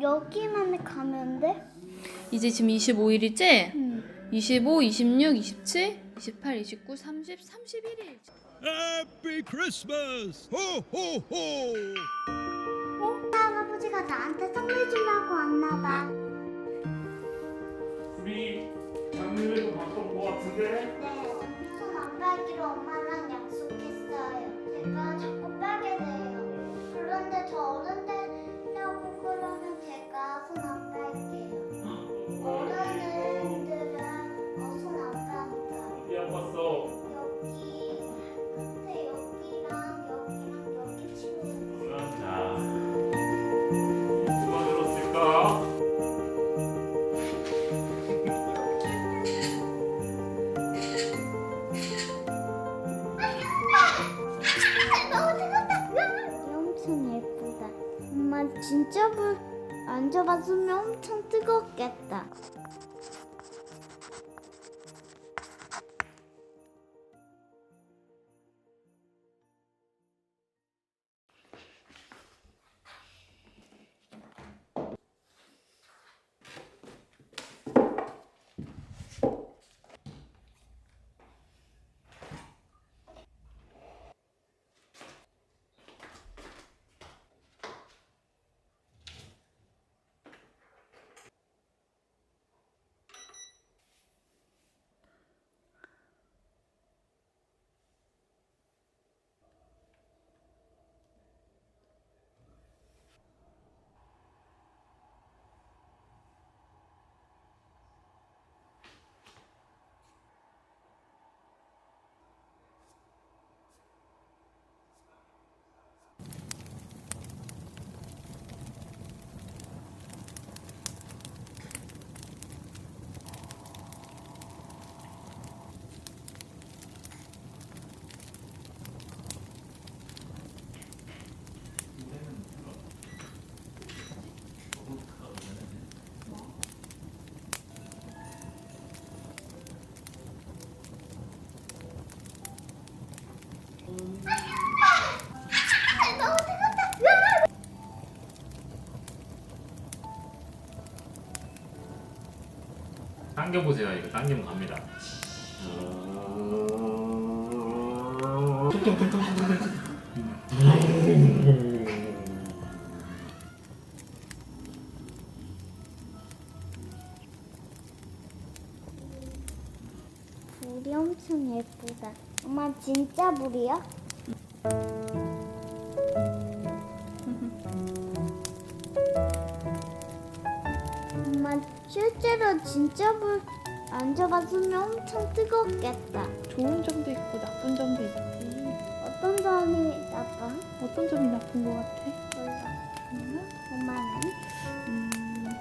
여기만 가면 돼? 이제 지금 25일이지? 응. 25, 26, 27, 28, 29, 30, 31일. Happy Christmas! Ho ho ho! 할아버지가 나한테 선물 주려고 왔나 봐. 우리 장르를 바꾼 것 같은데? 네, 손 안 빨기로 엄마랑 약속했어요. 제가 자꾸 빨게 돼요. 그런데 저 어른 되려고 그러면 제가 손 안 빨게요. 어른들은 손 안 빠니까. 어디 아팠어? 여기, 근데 여기랑 여기 치면 자, 누가 들었을까? 너무 뜨겁다. 엄청 예쁘다. 엄마 진짜 불 만져봤으면 엄청 뜨겁겠다. 너무 뜨겁다. 당겨보세요. 이거 당기면 갑니다. 불이 엄청 예쁘다. 엄마 진짜 불이야? 엄마 실제로 진짜 불 만져봤으면 엄청 뜨겁겠다. 좋은 점도 있고 나쁜 점도 있지. 어떤 점이 나빠? 어떤 점이 나쁜 것 같아? 몰라. 엄마는?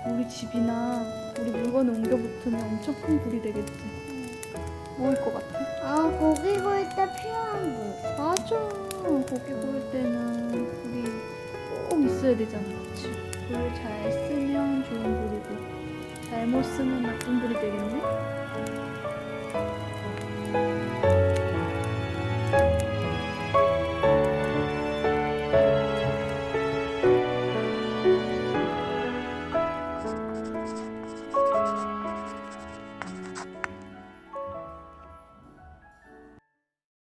우리 집이나 우리 물건을 옮겨 붙으면 엄청 큰 불이 되겠지. 뭐일 것 같아? 아, 고기 구울 때 필요한 불. 맞아. 고기 구울 때는 불이 꼭 있어야 되잖아. 그치? 불을 잘 쓰면 좋은 불이고 잘못 쓰면 나쁜 불이 되겠네?